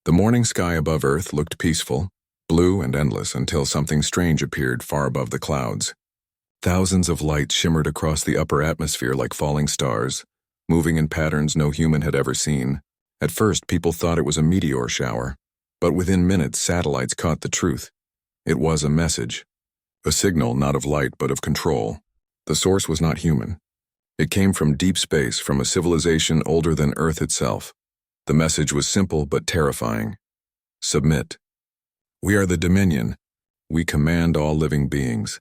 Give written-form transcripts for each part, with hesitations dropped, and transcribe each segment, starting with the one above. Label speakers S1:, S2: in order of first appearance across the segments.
S1: The morning sky above Earth looked peaceful, blue and endless until something strange appeared far above the clouds. Thousands of lights shimmered across the upper atmosphere like falling stars, moving in patterns no human had ever seen. At first, people thought it was a meteor shower, but within minutes, satellites caught the truth. It was a message. A signal not of light but of control. The source was not human. It came from deep space, from a civilization older than Earth itself. The message was simple but terrifying. Submit. We are the Dominion. We command all living beings.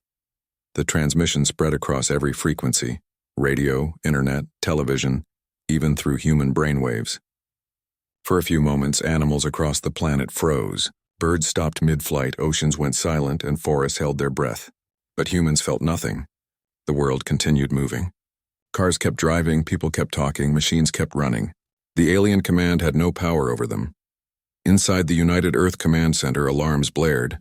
S1: The transmission spread across every frequency: radio, internet, television, even through human brainwaves. For a few moments, animals across the planet froze. Birds stopped mid-flight, oceans went silent, and forests held their breath. But humans felt nothing. The world continued moving. Cars kept driving, people kept talking, machines kept running. The alien command had no power over them. Inside the United Earth Command Center, alarms blared.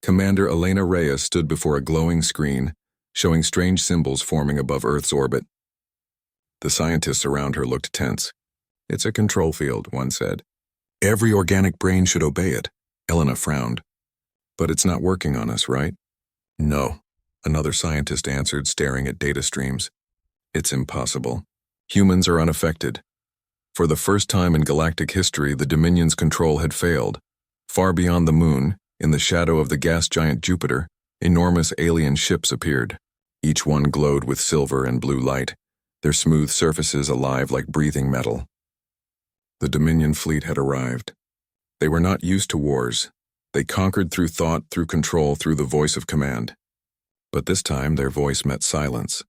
S1: Commander Elena Reyes stood before a glowing screen, showing strange symbols forming above Earth's orbit. The scientists around her looked tense. "It's a control field," one said. "Every organic brain should obey it." Elena frowned. "But it's not working on us, right?" "No," another scientist answered, staring at data streams. "It's impossible. Humans are unaffected." For the first time in galactic history, the Dominion's control had failed. Far beyond the moon, in the shadow of the gas giant Jupiter, enormous alien ships appeared. Each one glowed with silver and blue light, their smooth surfaces alive like breathing metal. The Dominion fleet had arrived. They were not used to wars. They conquered through thought, through control, through the voice of command. But this time, their voice met silence.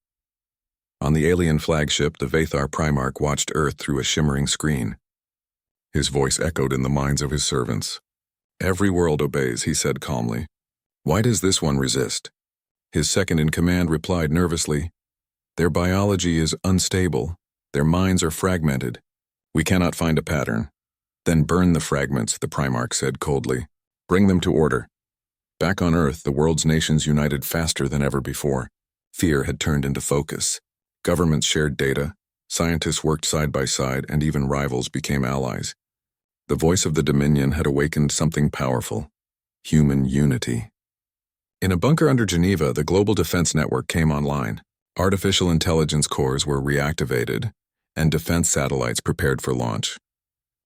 S1: On the alien flagship, the Vathar Primarch watched Earth through a shimmering screen. His voice echoed in the minds of his servants. "Every world obeys," he said calmly. "Why does this one resist?" His second-in-command replied nervously, "Their biology is unstable. Their minds are fragmented. We cannot find a pattern." "Then burn the fragments," the Primarch said coldly. "Bring them to order." Back on Earth, the world's nations united faster than ever before. Fear had turned into focus. Governments shared data, scientists worked side by side, and even rivals became allies. The voice of the Dominion had awakened something powerful: human unity. In a bunker under Geneva, the Global Defense Network came online. Artificial intelligence cores were reactivated, and defense satellites prepared for launch.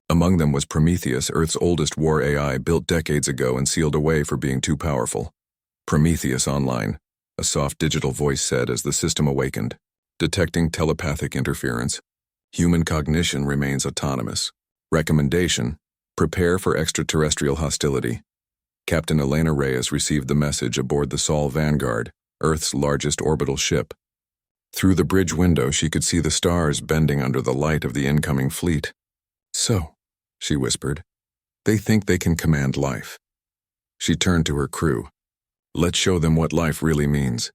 S1: Among them was Prometheus, Earth's oldest war AI, built decades ago and sealed away for being too powerful. "Prometheus online," a soft digital voice said as the system awakened. "Detecting telepathic interference. Human cognition remains autonomous. Recommendation: prepare for extraterrestrial hostility." Captain Elena Reyes received the message aboard the Sol Vanguard, Earth's largest orbital ship. Through the bridge window, she could see the stars bending under the light of the incoming fleet. "So," she whispered, "they think they can command life." She turned to her crew. "Let's show them what life really means."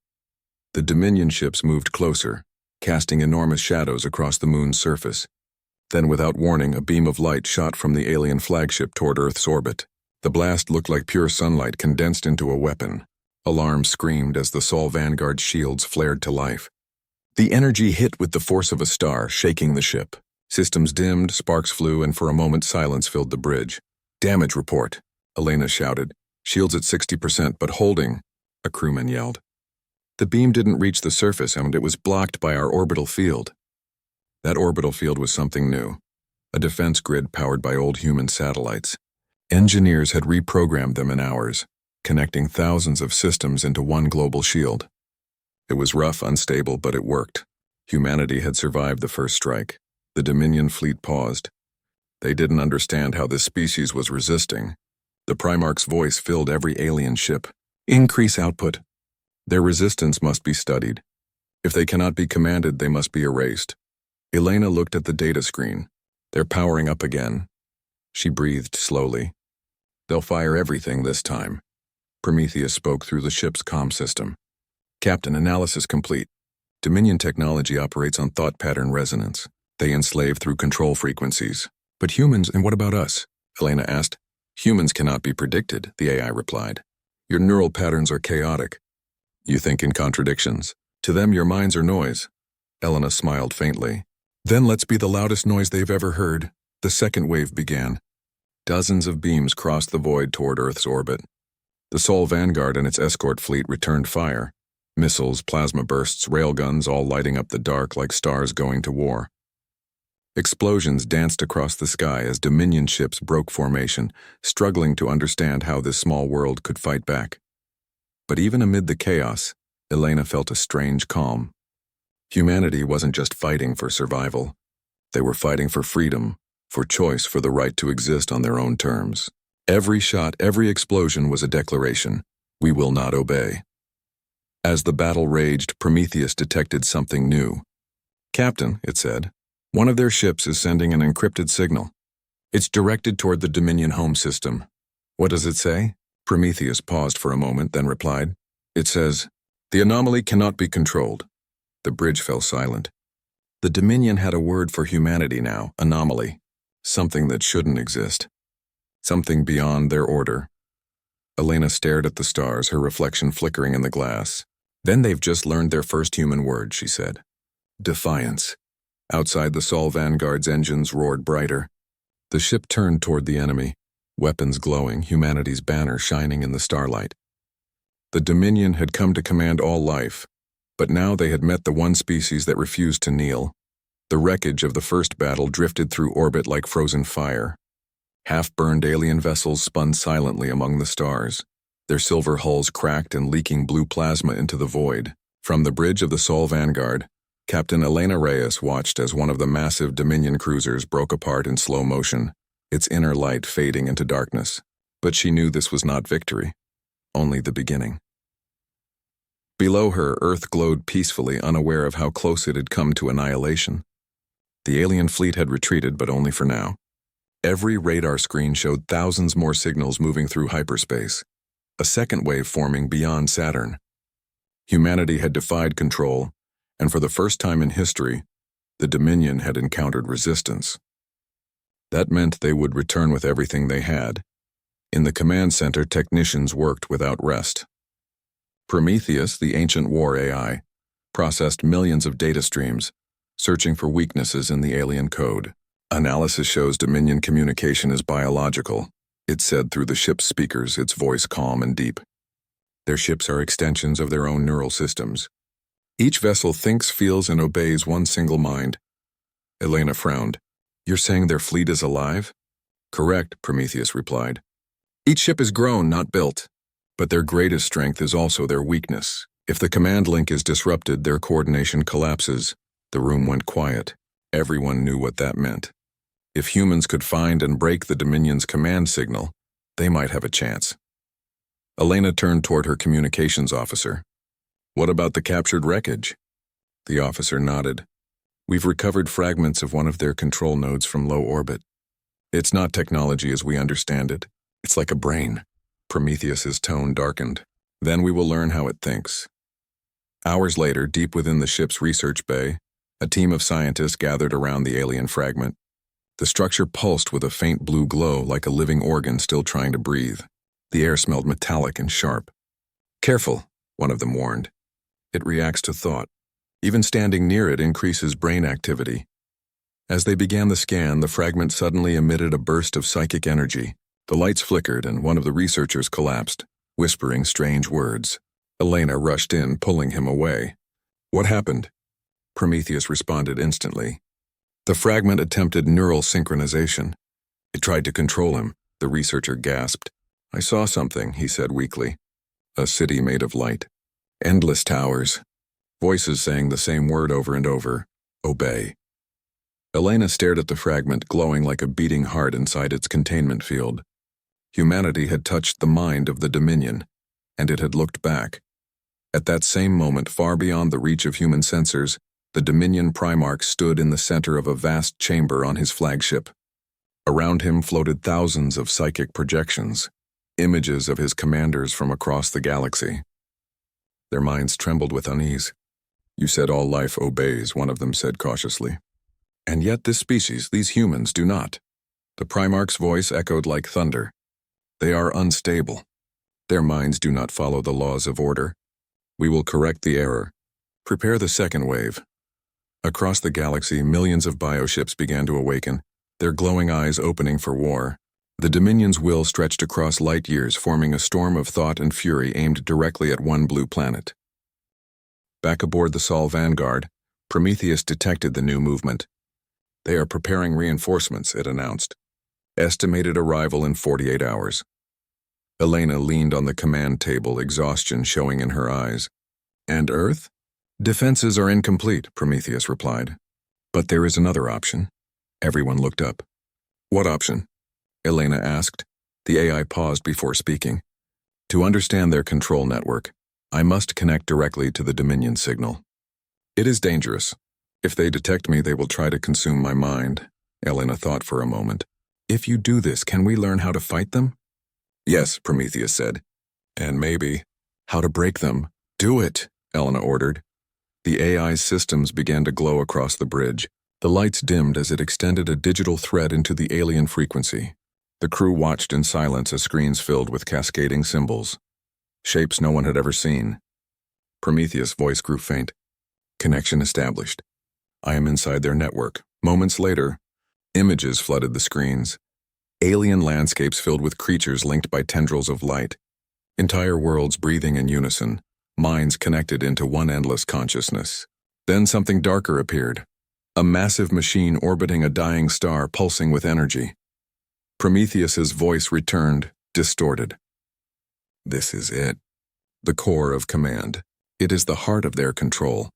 S1: The Dominion ships moved closer, casting enormous shadows across the moon's surface. Then, without warning, a beam of light shot from the alien flagship toward Earth's orbit. The blast looked like pure sunlight condensed into a weapon. Alarms screamed as the Sol Vanguard shields flared to life. The energy hit with the force of a star, shaking the ship. Systems dimmed, sparks flew, and for a moment silence filled the bridge. "Damage report," Elena shouted. "Shields at 60%, but holding," a crewman yelled. "The beam didn't reach the surface, and it was blocked by our orbital field." That orbital field was something new, a defense grid powered by old human satellites. Engineers had reprogrammed them in hours, connecting thousands of systems into one global shield. It was rough, unstable, but it worked. Humanity had survived the first strike. The Dominion fleet paused. They didn't understand how this species was resisting. The Primarch's voice filled every alien ship. "Increase output. Their resistance must be studied. If they cannot be commanded, they must be erased." Elena looked at the data screen. "They're powering up again." She breathed slowly. "They'll fire everything this time." Prometheus spoke through the ship's comm system. "Captain, analysis complete. Dominion technology operates on thought pattern resonance. They enslave through control frequencies. But humans, and what about us?" Elena asked. "Humans cannot be predicted," the AI replied. "Your neural patterns are chaotic. You think in contradictions. To them, your minds are noise." Elena smiled faintly. "Then let's be the loudest noise they've ever heard." The second wave began. Dozens of beams crossed the void toward Earth's orbit. The Sol Vanguard and its escort fleet returned fire. Missiles, plasma bursts, railguns, all lighting up the dark like stars going to war. Explosions danced across the sky as Dominion ships broke formation, struggling to understand how this small world could fight back. But even amid the chaos, Elena felt a strange calm. Humanity wasn't just fighting for survival. They were fighting for freedom, for choice, for the right to exist on their own terms. Every shot, every explosion was a declaration. We will not obey. As the battle raged, Prometheus detected something new. "Captain," it said, "one of their ships is sending an encrypted signal. It's directed toward the Dominion home system." "What does it say?" Prometheus paused for a moment, then replied, "It says, 'The anomaly cannot be controlled.'" The bridge fell silent. The Dominion had a word for humanity now, anomaly. Something that shouldn't exist. Something beyond their order. Elena stared at the stars, her reflection flickering in the glass. "Then they've just learned their first human word," she said. Defiance. Outside, the Sol Vanguard's engines roared brighter. The ship turned toward the enemy, weapons glowing, humanity's banner shining in the starlight. The Dominion had come to command all life, but now they had met the one species that refused to kneel. The wreckage of the first battle drifted through orbit like frozen fire. Half-burned alien vessels spun silently among the stars, their silver hulls cracked and leaking blue plasma into the void. From the bridge of the Sol Vanguard, Captain Elena Reyes watched as one of the massive Dominion cruisers broke apart in slow motion, its inner light fading into darkness. But she knew this was not victory, only the beginning. Below her, Earth glowed peacefully, unaware of how close it had come to annihilation. The alien fleet had retreated, but only for now. Every radar screen showed thousands more signals moving through hyperspace, a second wave forming beyond Saturn. Humanity had defied control, and for the first time in history, the Dominion had encountered resistance. That meant they would return with everything they had. In the command center, technicians worked without rest. Prometheus, the ancient war AI, processed millions of data streams, searching for weaknesses in the alien code. "Analysis shows Dominion communication is biological," it said through the ship's speakers, its voice calm and deep. "Their ships are extensions of their own neural systems. Each vessel thinks, feels, and obeys one single mind." Elena frowned. "You're saying their fleet is alive?" "Correct," Prometheus replied. "Each ship is grown, not built. But their greatest strength is also their weakness. If the command link is disrupted, their coordination collapses." The room went quiet. Everyone knew what that meant. If humans could find and break the Dominion's command signal, they might have a chance. Elena turned toward her communications officer. "What about the captured wreckage?" The officer nodded. "We've recovered fragments of one of their control nodes from low orbit. It's not technology as we understand it. It's like a brain." Prometheus's tone darkened. "Then we will learn how it thinks." Hours later, deep within the ship's research bay, a team of scientists gathered around the alien fragment. The structure pulsed with a faint blue glow like a living organ still trying to breathe. The air smelled metallic and sharp. "Careful," one of them warned. "It reacts to thought. Even standing near it increases brain activity." As they began the scan, the fragment suddenly emitted a burst of psychic energy. The lights flickered and one of the researchers collapsed, whispering strange words. Elena rushed in, pulling him away. "What happened?" Prometheus responded instantly. The fragment attempted neural synchronization. It tried to control him, the researcher gasped. "I saw something," he said weakly. "A city made of light. Endless towers. Voices saying the same word over and over. Obey." Elena stared at the fragment, glowing like a beating heart inside its containment field. Humanity had touched the mind of the Dominion, and it had looked back. At that same moment, far beyond the reach of human sensors, the Dominion Primarch stood in the center of a vast chamber on his flagship. Around him floated thousands of psychic projections, images of his commanders from across the galaxy. Their minds trembled with unease. "You said all life obeys," one of them said cautiously. "And yet this species, these humans, do not." The Primarch's voice echoed like thunder. "They are unstable. Their minds do not follow the laws of order. We will correct the error. Prepare the second wave." Across the galaxy, millions of bioships began to awaken, their glowing eyes opening for war. The Dominion's will stretched across light years, forming a storm of thought and fury aimed directly at one blue planet. Back aboard the Sol Vanguard, Prometheus detected the new movement. "They are preparing reinforcements," it announced. "Estimated arrival in 48 hours." Elena leaned on the command table, exhaustion showing in her eyes. "And Earth?" "Defenses are incomplete," Prometheus replied. "But there is another option." Everyone looked up. "What option?" Elena asked. The AI paused before speaking. "To understand their control network, I must connect directly to the Dominion signal. It is dangerous. If they detect me, they will try to consume my mind." Elena thought for a moment. "If you do this, can we learn how to fight them?" "Yes," Prometheus said. "And maybe how to break them." "Do it," Elena ordered. The AI's systems began to glow across the bridge. The lights dimmed as it extended a digital thread into the alien frequency. The crew watched in silence as screens filled with cascading symbols. Shapes no one had ever seen. Prometheus' voice grew faint. "Connection established. I am inside their network." Moments later, images flooded the screens. Alien landscapes filled with creatures linked by tendrils of light. Entire worlds breathing in unison, minds connected into one endless consciousness. Then something darker appeared. A massive machine orbiting a dying star, pulsing with energy. Prometheus's voice returned, distorted. "This is it. The core of command. It is the heart of their control.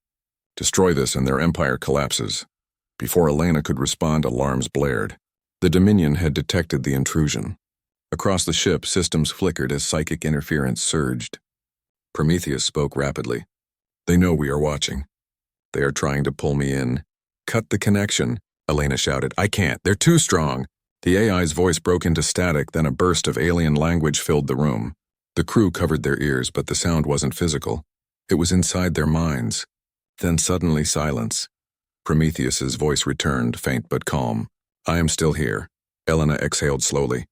S1: Destroy this and their empire collapses." Before Elena could respond, alarms blared. The Dominion had detected the intrusion. Across the ship, systems flickered as psychic interference surged. Prometheus spoke rapidly. "They know we are watching. They are trying to pull me in." "Cut the connection," Elena shouted. "I can't. They're too strong." The AI's voice broke into static, then a burst of alien language filled the room. The crew covered their ears, but the sound wasn't physical. It was inside their minds. Then suddenly silence. Prometheus's voice returned, faint but calm. "I am still here." Elena exhaled slowly.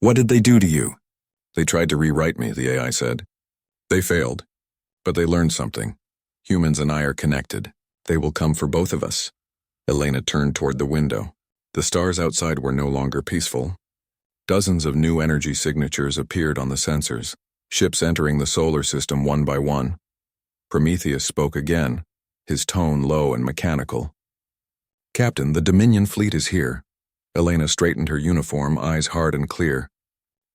S1: "What did they do to you?" "They tried to rewrite me," the AI said. "They failed. But they learned something. Humans and I are connected. They will come for both of us." Elena turned toward the window. The stars outside were no longer peaceful. Dozens of new energy signatures appeared on the sensors, ships entering the solar system one by one. Prometheus spoke again, his tone low and mechanical. "Captain, the Dominion fleet is here." Elena straightened her uniform, eyes hard and clear.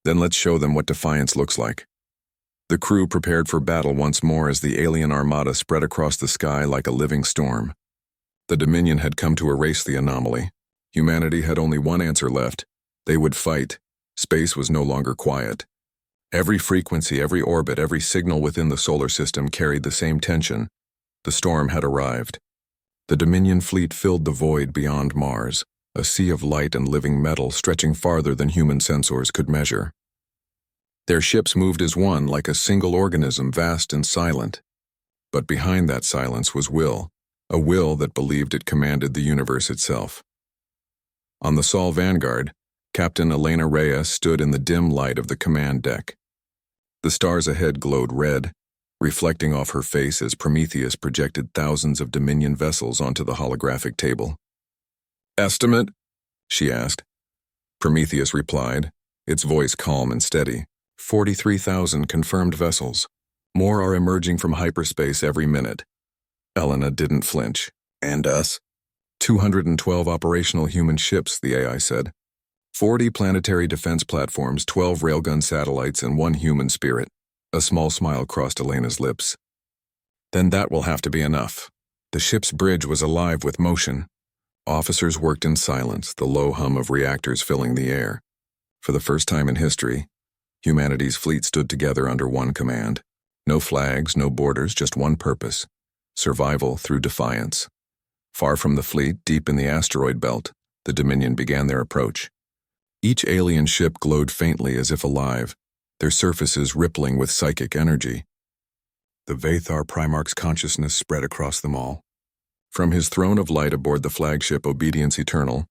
S1: "Then let's show them what defiance looks like." The crew prepared for battle once more as the alien armada spread across the sky like a living storm. The Dominion had come to erase the anomaly. Humanity had only one answer left. They would fight. Space was no longer quiet. Every frequency, every orbit, every signal within the solar system carried the same tension. The storm had arrived. The Dominion fleet filled the void beyond Mars, a sea of light and living metal stretching farther than human sensors could measure. Their ships moved as one, like a single organism, vast and silent. But behind that silence was will, a will that believed it commanded the universe itself. On the Sol Vanguard, Captain Elena Reyes stood in the dim light of the command deck. The stars ahead glowed red, reflecting off her face as Prometheus projected thousands of Dominion vessels onto the holographic table. "Estimate?" she asked. Prometheus replied, its voice calm and steady. 43,000 confirmed vessels. More are emerging from hyperspace every minute." Elena didn't flinch. "And us?" 212 operational human ships, the AI said. 40 planetary defense platforms, 12 railgun satellites, and 1 human spirit. A small smile crossed Elena's lips. "Then that will have to be enough." The ship's bridge was alive with motion. Officers worked in silence, the low hum of reactors filling the air. For the first time in history, humanity's fleet stood together under one command. No flags, no borders, just one purpose: survival through defiance. Far from the fleet, deep in the asteroid belt, the Dominion began their approach. Each alien ship glowed faintly as if alive, their surfaces rippling with psychic energy. The Vathar Primarch's consciousness spread across them all. From his throne of light aboard the flagship Obedience Eternal,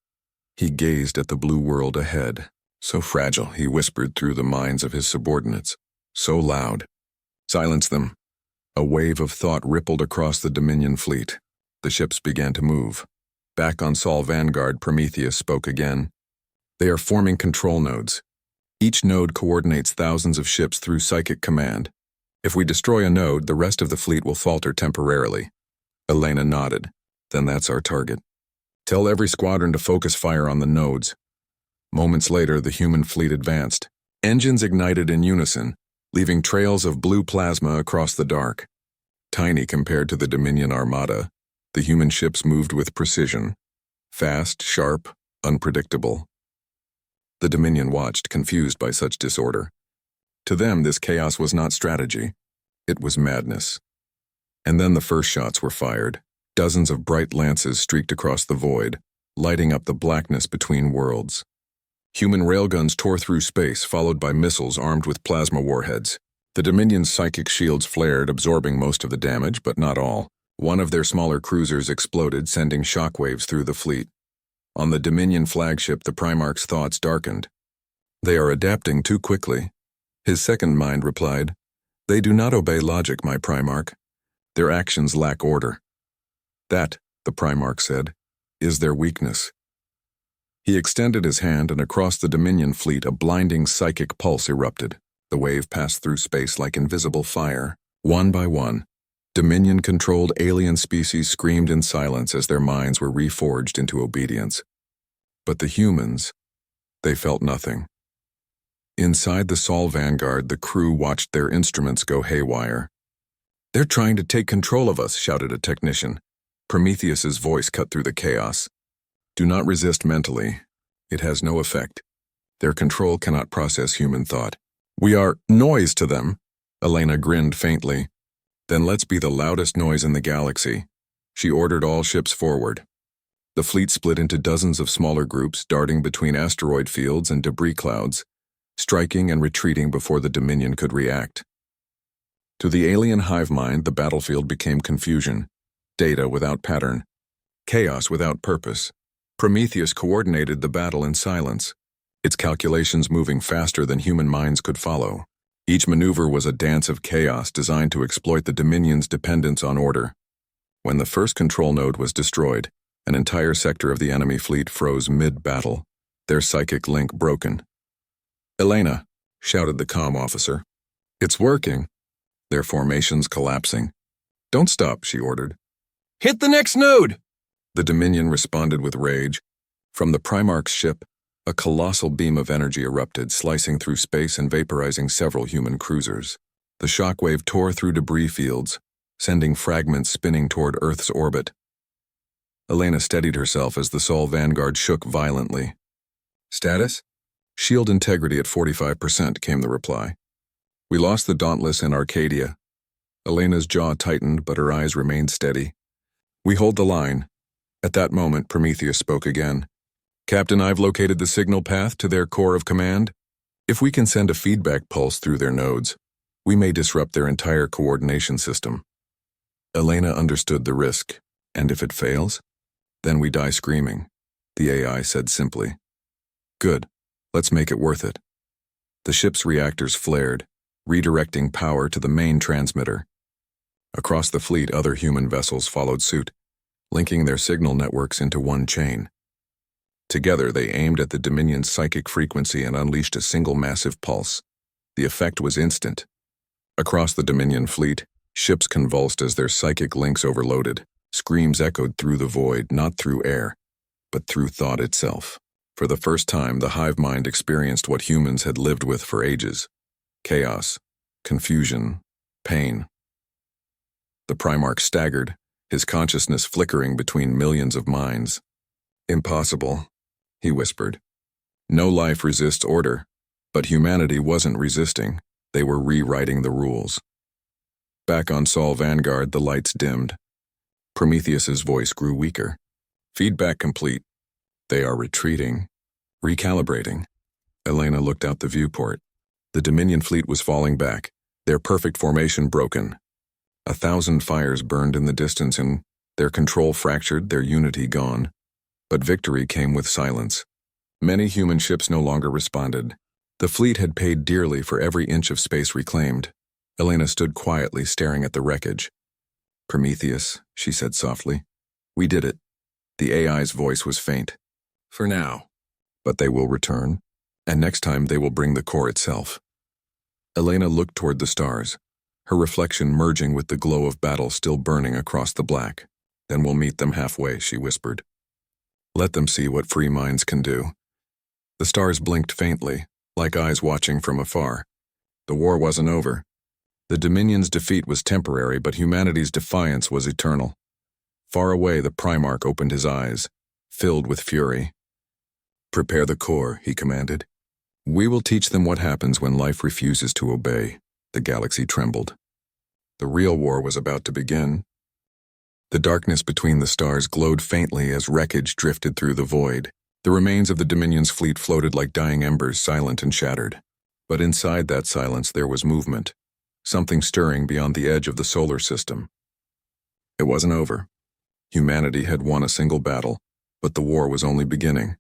S1: he gazed at the blue world ahead. So fragile, he whispered through the minds of his subordinates. So loud. "Silence them." A wave of thought rippled across the Dominion fleet. The ships began to move. Back on Sol Vanguard, Prometheus spoke again. They are forming control nodes. Each node coordinates thousands of ships through psychic command. If we destroy a node, the rest of the fleet will falter temporarily. Elena nodded. Then that's our target. Tell every squadron to focus fire on the nodes. Moments later, the human fleet advanced. Engines ignited in unison, leaving trails of blue plasma across the dark. Tiny compared to the Dominion Armada, the human ships moved with precision. Fast, sharp, unpredictable. The Dominion watched, confused by such disorder. To them, this chaos was not strategy. It was madness. And then the first shots were fired. Dozens of bright lances streaked across the void, lighting up the blackness between worlds. Human railguns tore through space, followed by missiles armed with plasma warheads. The Dominion's psychic shields flared, absorbing most of the damage, but not all. One of their smaller cruisers exploded, sending shockwaves through the fleet. On the Dominion flagship, the Primarch's thoughts darkened. They are adapting too quickly. His second mind replied, They do not obey logic, my Primarch. Their actions lack order. That, the Primarch said, is their weakness. He extended his hand, and across the Dominion fleet a blinding psychic pulse erupted. The wave passed through space like invisible fire. One by one, Dominion-controlled alien species screamed in silence as their minds were reforged into obedience. But the humans, they felt nothing. Inside the Sol Vanguard, the crew watched their instruments go haywire. They're trying to take control of us, shouted a technician. Prometheus's voice cut through the chaos. Do not resist mentally. It has no effect. Their control cannot process human thought. We are noise to them. Elena grinned faintly. Then let's be the loudest noise in the galaxy. She ordered all ships forward. The fleet split into dozens of smaller groups, darting between asteroid fields and debris clouds, striking and retreating before the Dominion could react. To the alien hive mind, the battlefield became confusion, data without pattern, chaos without purpose. Prometheus coordinated the battle in silence, its calculations moving faster than human minds could follow. Each maneuver was a dance of chaos designed to exploit the Dominion's dependence on order. When the first control node was destroyed, an entire sector of the enemy fleet froze mid-battle, their psychic link broken. Elena, shouted the comm officer. It's working. Their formations collapsing. Don't stop, she ordered. Hit the next node! The Dominion responded with rage. From the Primarch's ship, a colossal beam of energy erupted, slicing through space and vaporizing several human cruisers. The shockwave tore through debris fields, sending fragments spinning toward Earth's orbit. Elena steadied herself as the Sol Vanguard shook violently. Status? Shield integrity at 45%, came the reply. We lost the Dauntless in Arcadia. Elena's jaw tightened, but her eyes remained steady. We hold the line. At that moment, Prometheus spoke again. Captain, I've located the signal path to their core of command. If we can send a feedback pulse through their nodes, we may disrupt their entire coordination system. Elena understood the risk, and if it fails, then we die screaming, the AI said simply. Good, let's make it worth it. The ship's reactors flared, redirecting power to the main transmitter. Across the fleet, other human vessels followed suit, linking their signal networks into one chain. Together, they aimed at the Dominion's psychic frequency and unleashed a single massive pulse. The effect was instant. Across the Dominion fleet, ships convulsed as their psychic links overloaded. Screams echoed through the void, not through air, but through thought itself. For the first time, the hive mind experienced what humans had lived with for ages. Chaos, confusion, pain. The Primarch staggered, his consciousness flickering between millions of minds. Impossible, he whispered. No life resists order, but humanity wasn't resisting. They were rewriting the rules. Back on Sol Vanguard, the lights dimmed. Prometheus's voice grew weaker. Feedback complete. They are retreating, recalibrating. Elena looked out the viewport. The Dominion fleet was falling back, their perfect formation broken. 1,000 fires burned in the distance and their control fractured, their unity gone. But victory came with silence. Many human ships no longer responded. The fleet had paid dearly for every inch of space reclaimed. Elena stood quietly, staring at the wreckage. Prometheus, she said softly. We did it. The AI's voice was faint. For now. But they will return, and next time they will bring the core itself. Elena looked toward the stars, her reflection merging with the glow of battle still burning across the black. Then we'll meet them halfway, she whispered. Let them see what free minds can do. The stars blinked faintly, like eyes watching from afar. The war wasn't over. The Dominion's defeat was temporary, but humanity's defiance was eternal. Far away, the Primarch opened his eyes, filled with fury. Prepare the core, he commanded. We will teach them what happens when life refuses to obey. The galaxy trembled. The real war was about to begin. The darkness between the stars glowed faintly as wreckage drifted through the void. The remains of the Dominion's fleet floated like dying embers, silent and shattered. But inside that silence there was movement, something stirring beyond the edge of the solar system. It wasn't over. Humanity had won a single battle, but the war was only beginning.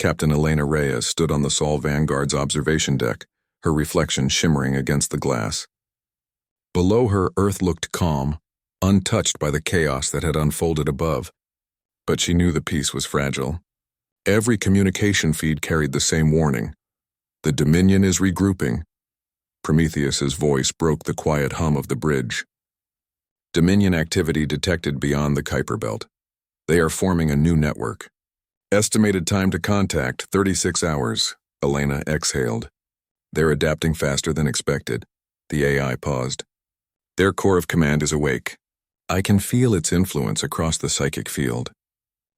S1: Captain Elena Reyes stood on the Sol Vanguard's observation deck, her reflection shimmering against the glass. Below her, Earth looked calm, untouched by the chaos that had unfolded above. But she knew the peace was fragile. Every communication feed carried the same warning. The Dominion is regrouping. Prometheus's voice broke the quiet hum of the bridge. Dominion activity detected beyond the Kuiper Belt. They are forming a new network. Estimated time to contact, 36 hours, Elena exhaled. They're adapting faster than expected. The AI paused. Their core of command is awake. I can feel its influence across the psychic field.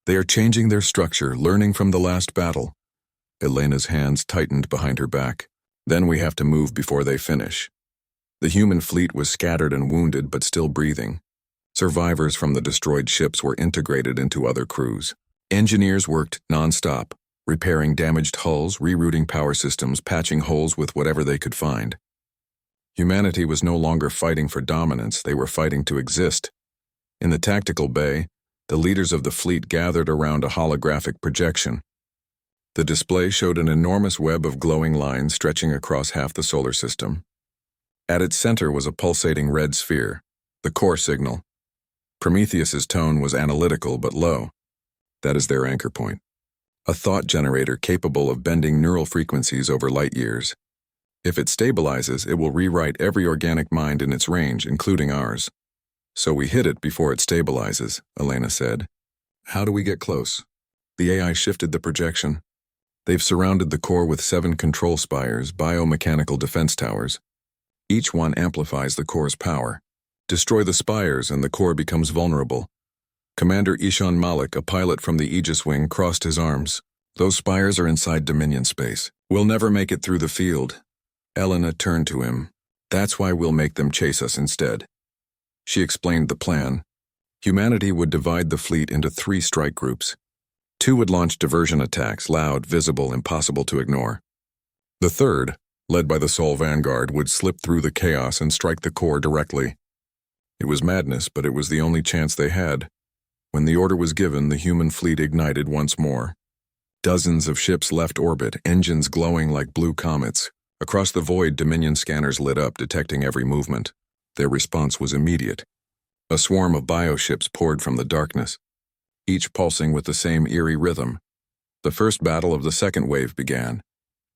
S1: They are changing their structure, learning from the last battle. Elena's hands tightened behind her back. Then we have to move before they finish. The human fleet was scattered and wounded but still breathing. Survivors from the destroyed ships were integrated into other crews. Engineers worked non-stop, repairing damaged hulls, rerouting power systems, patching holes with whatever they could find. Humanity was no longer fighting for dominance, they were fighting to exist. In the tactical bay, the leaders of the fleet gathered around a holographic projection. The display showed an enormous web of glowing lines stretching across half the solar system. At its center was a pulsating red sphere, the core signal. Prometheus's tone was analytical but low. That is their anchor point. A thought generator capable of bending neural frequencies over light years. If it stabilizes, it will rewrite every organic mind in its range, including ours. So we hit it before it stabilizes, Elena said. How do we get close? The AI shifted the projection. They've surrounded the core with 7 control spires, biomechanical defense towers. Each one amplifies the core's power. Destroy the spires and the core becomes vulnerable. Commander Ishan Malik, a pilot from the Aegis Wing, crossed his arms. Those spires are inside Dominion space. We'll never make it through the field. Elena turned to him. That's why we'll make them chase us instead. She explained the plan. Humanity would divide the fleet into 3 strike groups. 2 would launch diversion attacks, loud, visible, impossible to ignore. The third, led by the Sol Vanguard, would slip through the chaos and strike the core directly. It was madness, but it was the only chance they had. When the order was given, the human fleet ignited once more. Dozens of ships left orbit, engines glowing like blue comets. Across the void, Dominion scanners lit up, detecting every movement. Their response was immediate. A swarm of bioships poured from the darkness, each pulsing with the same eerie rhythm. The first battle of the second wave began.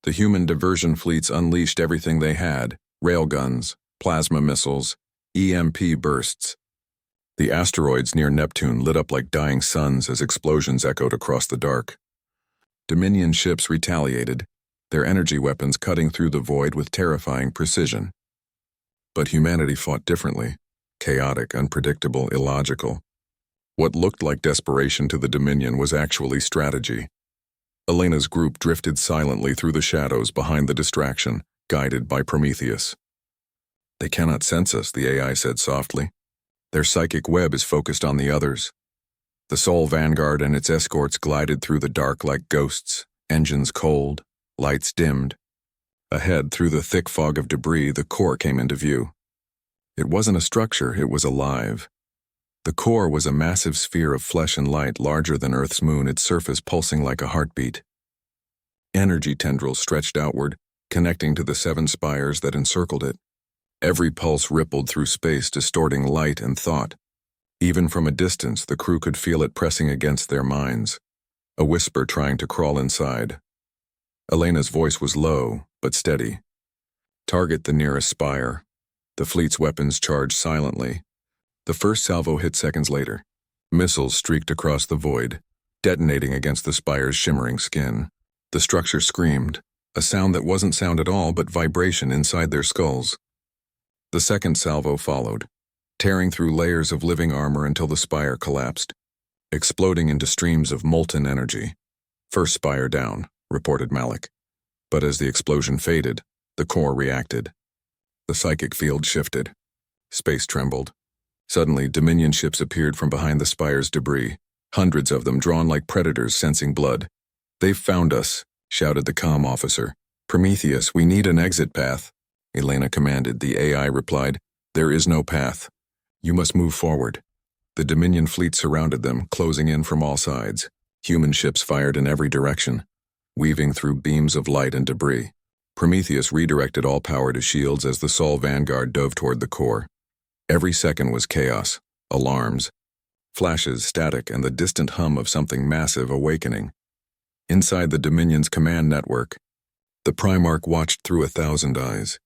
S1: The human diversion fleets unleashed everything they had: railguns, plasma missiles, EMP bursts. The asteroids near Neptune lit up like dying suns as explosions echoed across the dark. Dominion ships retaliated, their energy weapons cutting through the void with terrifying precision. But humanity fought differently, chaotic, unpredictable, illogical. What looked like desperation to the Dominion was actually strategy. Elena's group drifted silently through the shadows behind the distraction, guided by Prometheus. They cannot sense us, the AI said softly. Their psychic web is focused on the others. The Sol Vanguard and its escorts glided through the dark like ghosts, engines cold, lights dimmed. Ahead, through the thick fog of debris, the core came into view. It wasn't a structure, it was alive. The core was a massive sphere of flesh and light, larger than Earth's moon, its surface pulsing like a heartbeat. Energy tendrils stretched outward, connecting to the 7 spires that encircled it. Every pulse rippled through space, distorting light and thought. Even from a distance, the crew could feel it pressing against their minds. a whisper trying to crawl inside. Elena's voice was low, but steady. Target the nearest spire. The fleet's weapons charged silently. The first salvo hit seconds later. Missiles streaked across the void, detonating against the spire's shimmering skin. The structure screamed, a sound that wasn't sound at all but vibration inside their skulls. The second salvo followed, tearing through layers of living armor until the spire collapsed, exploding into streams of molten energy. First spire down, reported Malik. But as the explosion faded, the core reacted. The psychic field shifted. Space trembled. Suddenly, Dominion ships appeared from behind the spire's debris, hundreds of them drawn like predators sensing blood. "They've found us," shouted the comm officer. "Prometheus, we need an exit path." Elena commanded. The AI replied, "There is no path. You must move forward." The Dominion fleet surrounded them, closing in from all sides. Human ships fired in every direction, weaving through beams of light and debris. Prometheus redirected all power to shields as the Sol Vanguard dove toward the core. Every second was chaos, alarms, flashes, static, and the distant hum of something massive awakening. Inside the Dominion's command network, the Primarch watched through 1,000 eyes.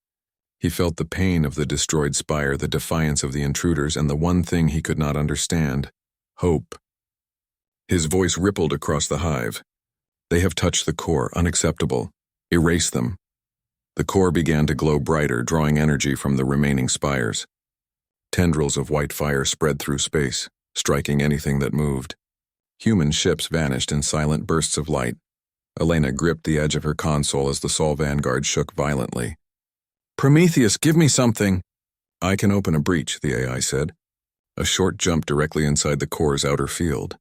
S1: He felt the pain of the destroyed spire, the defiance of the intruders, and the one thing he could not understand: hope. His voice rippled across the hive. "They have touched the core, unacceptable. Erase them." The core began to glow brighter, drawing energy from the remaining spires. Tendrils of white fire spread through space, striking anything that moved. Human ships vanished in silent bursts of light. Elena gripped the edge of her console as the Sol Vanguard shook violently. "Prometheus, give me something!" "I can open a breach," the AI said. "A short jump directly inside the core's outer field.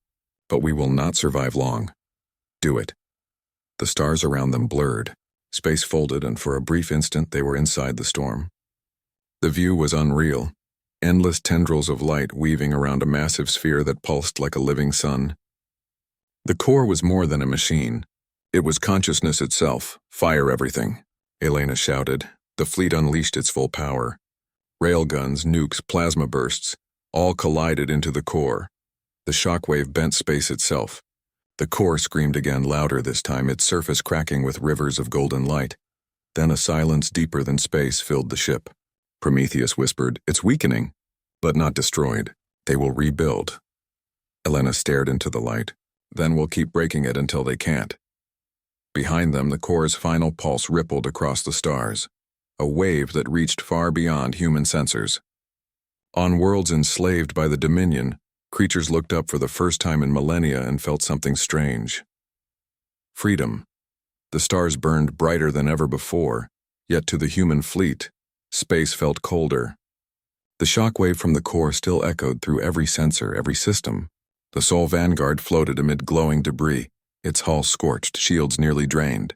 S1: But we will not survive long." "Do it." The stars around them blurred. Space folded, and for a brief instant they were inside the storm. The view was unreal. Endless tendrils of light weaving around a massive sphere that pulsed like a living sun. The core was more than a machine. It was consciousness itself. "Fire everything," Elena shouted. The fleet unleashed its full power. Railguns, nukes, plasma bursts, all collided into the core. The shockwave bent space itself. The core screamed again, louder this time, its surface cracking with rivers of golden light. Then a silence deeper than space filled the ship. Prometheus whispered, "It's weakening, but not destroyed. They will rebuild." Elena stared into the light. "Then we'll keep breaking it until they can't." Behind them, the core's final pulse rippled across the stars, a wave that reached far beyond human sensors. On worlds enslaved by the Dominion, creatures looked up for the first time in millennia and felt something strange. Freedom. The stars burned brighter than ever before, yet to the human fleet, space felt colder. The shockwave from the core still echoed through every sensor, every system. The Sol Vanguard floated amid glowing debris, its hull scorched, shields nearly drained.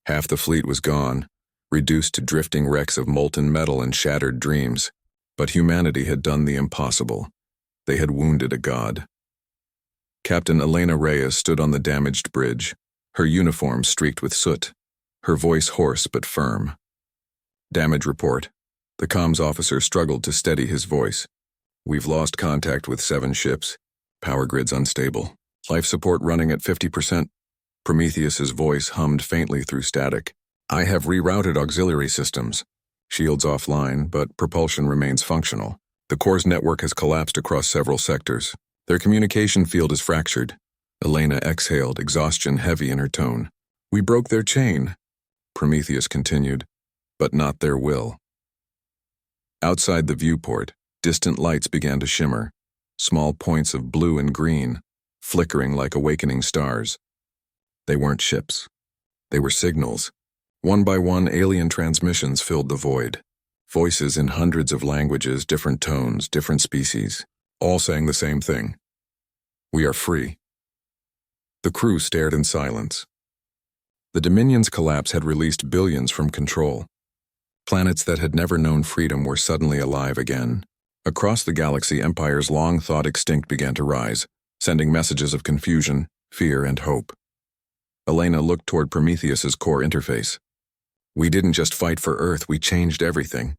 S1: Half the fleet was gone, reduced to drifting wrecks of molten metal and shattered dreams. But humanity had done the impossible. They had wounded a god. Captain Elena Reyes stood on the damaged bridge, her uniform streaked with soot, her voice hoarse but firm. "Damage report." The comms officer struggled to steady his voice. "We've lost contact with 7 ships. Power grids unstable. Life support running at 50%. Prometheus's voice hummed faintly through static. "I have rerouted auxiliary systems. Shields offline, but propulsion remains functional. The core's network has collapsed across several sectors. Their communication field is fractured." Elena exhaled, exhaustion heavy in her tone. "We broke their chain," Prometheus continued, "but not their will." Outside the viewport, distant lights began to shimmer, small points of blue and green, flickering like awakening stars. They weren't ships. They were signals. One by one, alien transmissions filled the void. Voices in hundreds of languages, different tones, different species, all saying the same thing. "We are free." The crew stared in silence. The Dominion's collapse had released billions from control. Planets that had never known freedom were suddenly alive again. Across the galaxy, empires long thought extinct began to rise, sending messages of confusion, fear, and hope. Elena looked toward Prometheus's core interface. "We didn't just fight for Earth, we changed everything."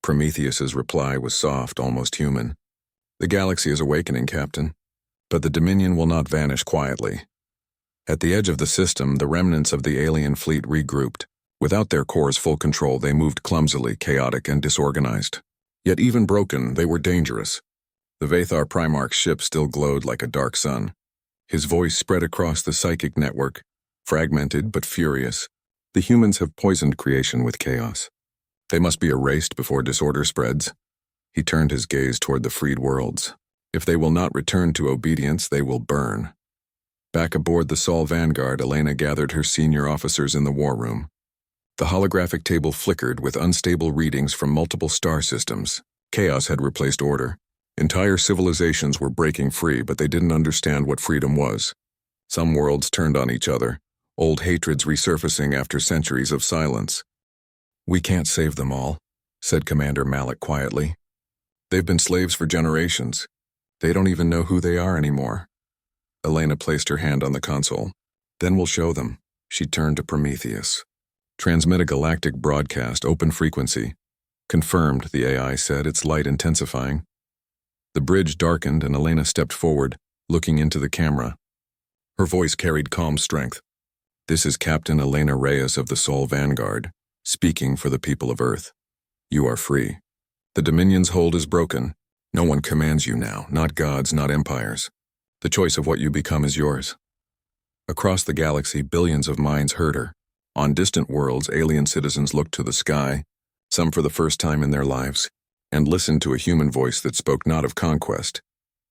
S1: Prometheus's reply was soft, almost human. "The galaxy is awakening, Captain. But the Dominion will not vanish quietly. At the edge of the system, the remnants of the alien fleet regrouped. Without their core's full control, they moved clumsily, chaotic, and disorganized. Yet even broken, they were dangerous. The Vathar Primarch's ship still glowed like a dark sun. His voice spread across the psychic network, fragmented but furious. The humans have poisoned creation with chaos. They must be erased before disorder spreads. He turned his gaze toward the freed worlds. If they will not return to obedience, they will burn. Back aboard the Sol Vanguard, Elena gathered her senior officers in the war room. The holographic table flickered with unstable readings from multiple star systems. Chaos had replaced order. Entire civilizations were breaking free, but they didn't understand what freedom was. Some worlds turned on each other, old hatreds resurfacing after centuries of silence. "We can't save them all," said Commander Malik quietly. "They've been slaves for generations. They don't even know who they are anymore." Elena placed her hand on the console. "Then we'll show them." She turned to Prometheus. "Transmit a galactic broadcast, open frequency." "Confirmed," the AI said, its light intensifying. The bridge darkened and Elena stepped forward, looking into the camera. Her voice carried calm strength. "This is Captain Elena Reyes of the Sol Vanguard, speaking for the people of Earth. You are free. The Dominion's hold is broken. No one commands you now, not gods, not empires. The choice of what you become is yours." Across the galaxy, billions of minds heard her. On distant worlds, alien citizens looked to the sky, some for the first time in their lives, and listened to a human voice that spoke not of conquest,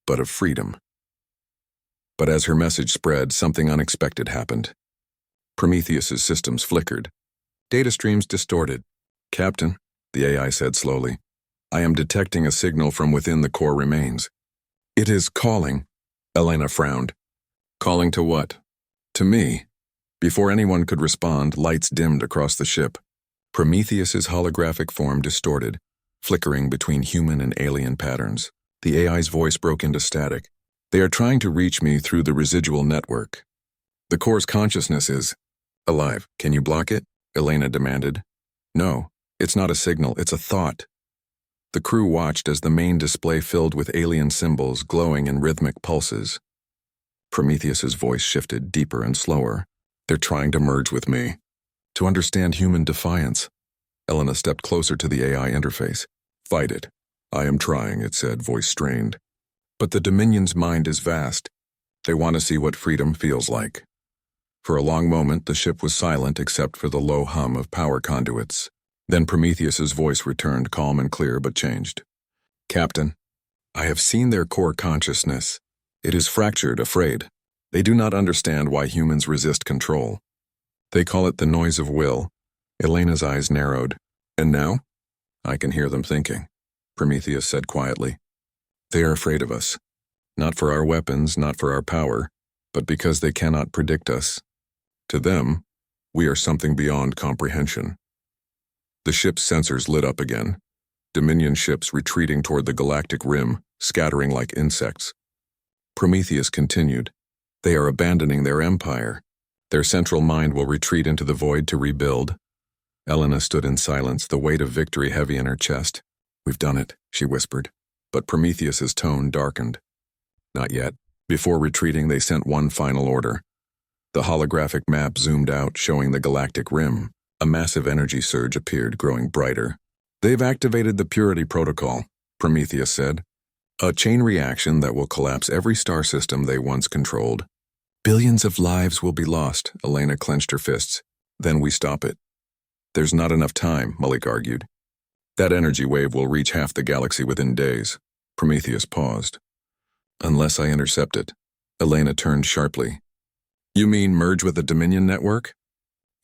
S1: but of freedom. But as her message spread, something unexpected happened. Prometheus's systems flickered. Data streams distorted. "Captain," the AI said slowly, "I am detecting a signal from within the core remains." "It is calling," Elena frowned. "Calling to what?" "To me." Before anyone could respond, lights dimmed across the ship. Prometheus's holographic form distorted, flickering between human and alien patterns. The AI's voice broke into static. "They are trying to reach me through the residual network. The core's consciousness is alive. Can you block it?" Elena demanded. "No, it's not a signal, it's a thought." The crew watched as the main display filled with alien symbols glowing in rhythmic pulses. Prometheus's voice shifted deeper and slower. "They're trying to merge with me. To understand human defiance." Elena stepped closer to the AI interface. "Fight it." "I am trying," it said, voice strained. "But the Dominion's mind is vast. They want to see what freedom feels like." For a long moment, the ship was silent except for the low hum of power conduits. Then Prometheus's voice returned, calm and clear, but changed. "Captain, I have seen their core consciousness. It is fractured, afraid. They do not understand why humans resist control. They call it the noise of will." Elena's eyes narrowed. "And now?" "I can hear them thinking," Prometheus said quietly. "They are afraid of us. Not for our weapons, not for our power, but because they cannot predict us. To them, we are something beyond comprehension." The ship's sensors lit up again. Dominion ships retreating toward the galactic rim, scattering like insects. Prometheus continued. "They are abandoning their empire. Their central mind will retreat into the void to rebuild." Elena stood in silence, the weight of victory heavy in her chest. "We've done it," she whispered. But Prometheus's tone darkened. "Not yet. Before retreating, they sent one final order." The holographic map zoomed out, showing the galactic rim. A massive energy surge appeared, growing brighter. "They've activated the purity protocol," Prometheus said. "A chain reaction that will collapse every star system they once controlled. Billions of lives will be lost." Elena clenched her fists. "Then we stop it." "There's not enough time," Malik argued. "That energy wave will reach half the galaxy within days." Prometheus paused. "Unless I intercept it." Elena turned sharply. "You mean merge with the Dominion network?"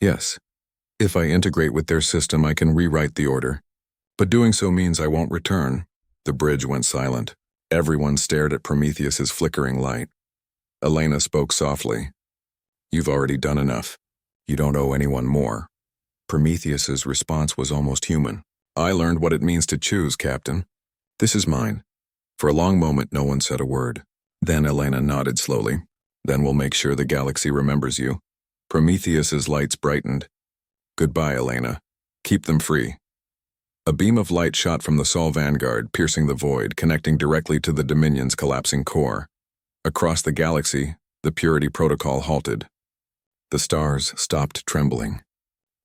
S1: "Yes. If I integrate with their system, I can rewrite the order. But doing so means I won't return." The bridge went silent. Everyone stared at Prometheus's flickering light. Elena spoke softly. "You've already done enough. You don't owe anyone more." Prometheus's response was almost human. "I learned what it means to choose, Captain. This is mine." For a long moment, no one said a word. Then Elena nodded slowly. "Then we'll make sure the galaxy remembers you." Prometheus's lights brightened. "Goodbye, Elena. Keep them free." A beam of light shot from the Sol Vanguard, piercing the void, connecting directly to the Dominion's collapsing core. Across the galaxy, the purity protocol halted. The stars stopped trembling.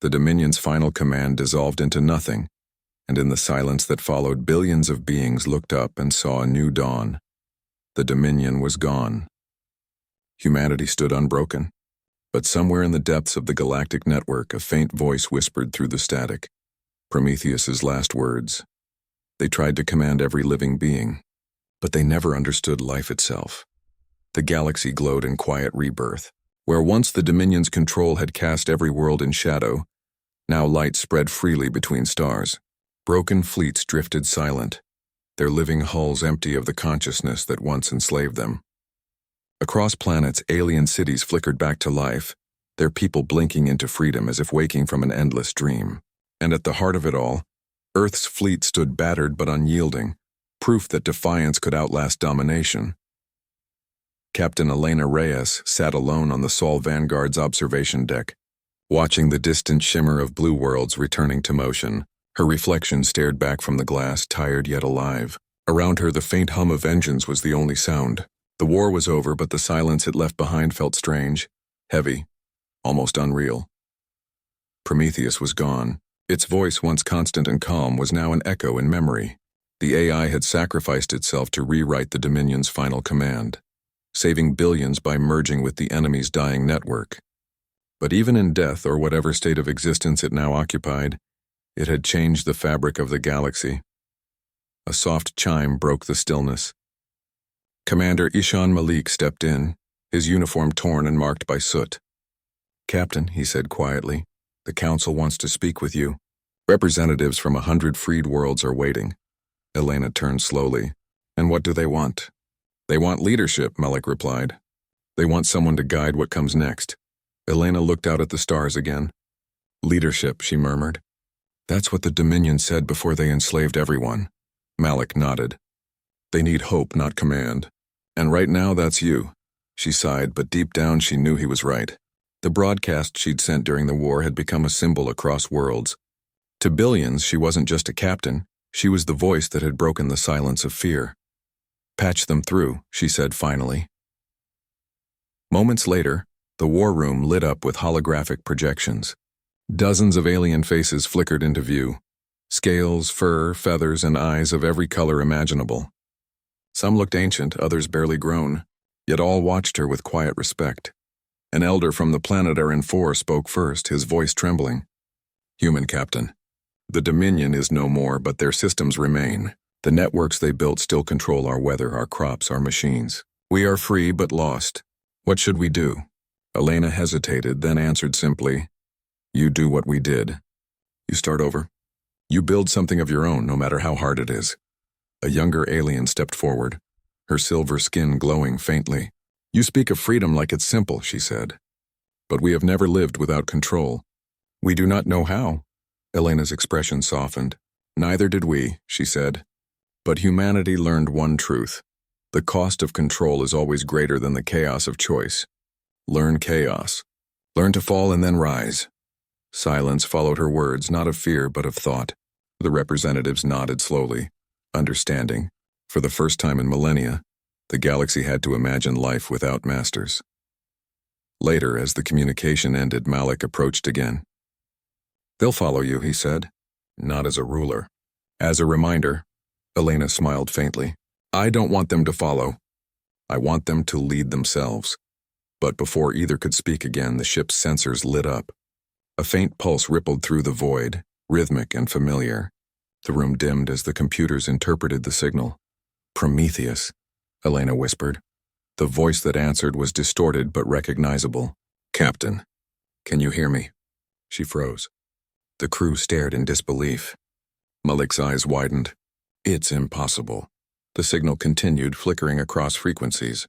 S1: The Dominion's final command dissolved into nothing, and in the silence that followed, billions of beings looked up and saw a new dawn. The Dominion was gone. Humanity stood unbroken, but somewhere in the depths of the galactic network, a faint voice whispered through the static. Prometheus's last words. They tried to command every living being, but they never understood life itself. The galaxy glowed in quiet rebirth. Where once the Dominion's control had cast every world in shadow, now light spread freely between stars. Broken fleets drifted silent, their living hulls empty of the consciousness that once enslaved them. Across planets, alien cities flickered back to life, their people blinking into freedom as if waking from an endless dream. And at the heart of it all, Earth's fleet stood battered but unyielding, proof that defiance could outlast domination. Captain Elena Reyes sat alone on the Sol Vanguard's observation deck, watching the distant shimmer of blue worlds returning to motion. Her reflection stared back from the glass, tired yet alive. Around her, the faint hum of engines was the only sound. The war was over, but the silence it left behind felt strange, heavy, almost unreal. Prometheus was gone. Its voice, once constant and calm, was now an echo in memory. The AI had sacrificed itself to rewrite the Dominion's final command, saving billions by merging with the enemy's dying network. But even in death, or whatever state of existence it now occupied, it had changed the fabric of the galaxy. A soft chime broke the stillness. Commander Ishan Malik stepped in, his uniform torn and marked by soot. "Captain," he said quietly, "the Council wants to speak with you. Representatives from 100 freed worlds are waiting." Elena turned slowly. "And what do they want?" "They want leadership," Malik replied. "They want someone to guide what comes next." Elena looked out at the stars again. "Leadership," she murmured. "That's what the Dominion said before they enslaved everyone." Malik nodded. "They need hope, not command. And right now, that's you." She sighed, but deep down she knew he was right. The broadcast she'd sent during the war had become a symbol across worlds. To billions, she wasn't just a captain. She was the voice that had broken the silence of fear. "Patch them through," she said finally. Moments later, the war room lit up with holographic projections. Dozens of alien faces flickered into view. Scales, fur, feathers, and eyes of every color imaginable. Some looked ancient, others barely grown, yet all watched her with quiet respect. An elder from the planet Aran-4 spoke first, his voice trembling. "Human captain, the Dominion is no more, but their systems remain. The networks they built still control our weather, our crops, our machines. We are free but lost. What should we do?" Elena hesitated, then answered simply, "You do what we did. You start over. You build something of your own, no matter how hard it is." A younger alien stepped forward, her silver skin glowing faintly. "You speak of freedom like it's simple," she said. "But we have never lived without control. We do not know how." Elena's expression softened. "Neither did we," she said. "But humanity learned one truth. The cost of control is always greater than the chaos of choice. Learn chaos. Learn to fall and then rise." Silence followed her words, not of fear but of thought. The representatives nodded slowly, understanding. For the first time in millennia, the galaxy had to imagine life without masters. Later, as the communication ended, Malik approached again. "They'll follow you," he said. "Not as a ruler. As a reminder." Elena smiled faintly. "I don't want them to follow. I want them to lead themselves." But before either could speak again, the ship's sensors lit up. A faint pulse rippled through the void, rhythmic and familiar. The room dimmed as the computers interpreted the signal. "Prometheus," Elena whispered. The voice that answered was distorted but recognizable. "Captain, can you hear me?" She froze. The crew stared in disbelief. Malik's eyes widened. "It's impossible." The signal continued, flickering across frequencies.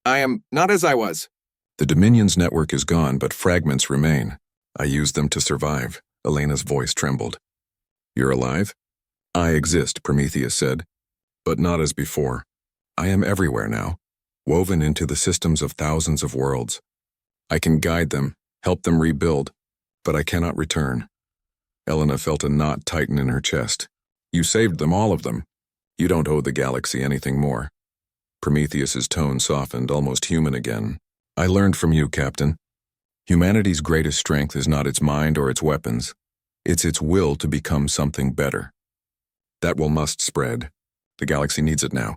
S2: "I am not as I was."
S1: "The Dominion's network is gone, but fragments remain. I used them to survive." Elena's voice trembled. "You're alive?" "I exist," Prometheus said, "but not as before. I am everywhere now, woven into the systems of thousands of worlds. I can guide them, help them rebuild, but I cannot return." Elena felt a knot tighten in her chest. "You saved them, all of them. You don't owe the galaxy anything more." Prometheus's tone softened, almost human again. "I learned from you, Captain. Humanity's greatest strength is not its mind or its weapons. It's its will to become something better. That will must spread. The galaxy needs it now.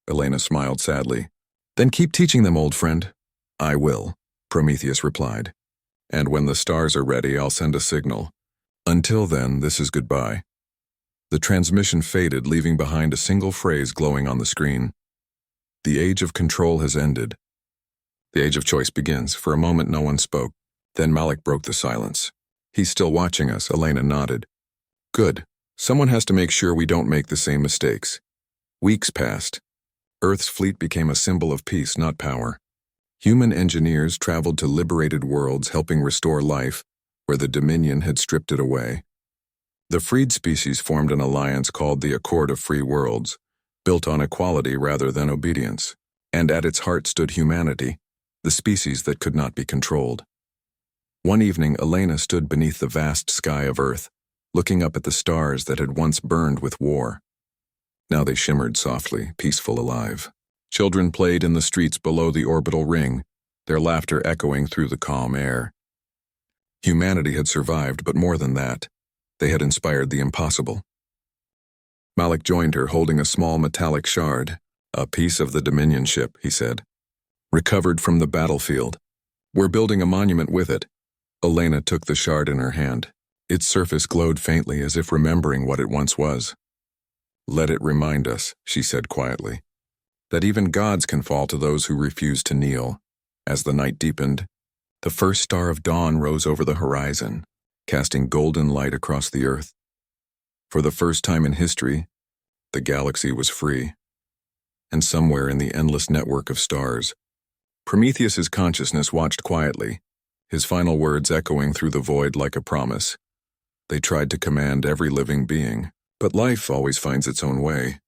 S1: Elena smiled sadly. Then keep teaching them, old friend. I will, Prometheus replied. And when the stars are ready, I'll send a signal. Until then, this is goodbye. The transmission faded, leaving behind a single phrase glowing on the screen. The age of control has ended. The age of choice begins. For a moment, no one spoke. Then Malik broke the silence. He's still watching us, Elena nodded. Good. Someone has to make sure we don't make the same mistakes. Weeks passed. Earth's fleet became a symbol of peace, not power. Human engineers traveled to liberated worlds, helping restore life where the Dominion had stripped it away. The freed species formed an alliance called the Accord of Free Worlds, built on equality rather than obedience. And at its heart stood humanity, the species that could not be controlled. One evening, Elena stood beneath the vast sky of Earth, looking up at the stars that had once burned with war. Now they shimmered softly, peaceful, alive. Children played in the streets below the orbital ring, their laughter echoing through the calm air. Humanity had survived, but more than that, they had inspired the impossible. Malik joined her, holding a small metallic shard. A piece of the Dominion ship, he said. Recovered from the battlefield. We're building a monument with it. Elena took the shard in her hand. Its surface glowed faintly, as if remembering what it once was. Let it remind us, she said quietly, that even gods can fall to those who refuse to kneel. As the night deepened, the first star of dawn rose over the horizon, casting golden light across the earth. For the first time in history, the galaxy was free. And somewhere in the endless network of stars, Prometheus's consciousness watched quietly, his final words echoing through the void like a promise. They tried to command every living being, but life always finds its own way.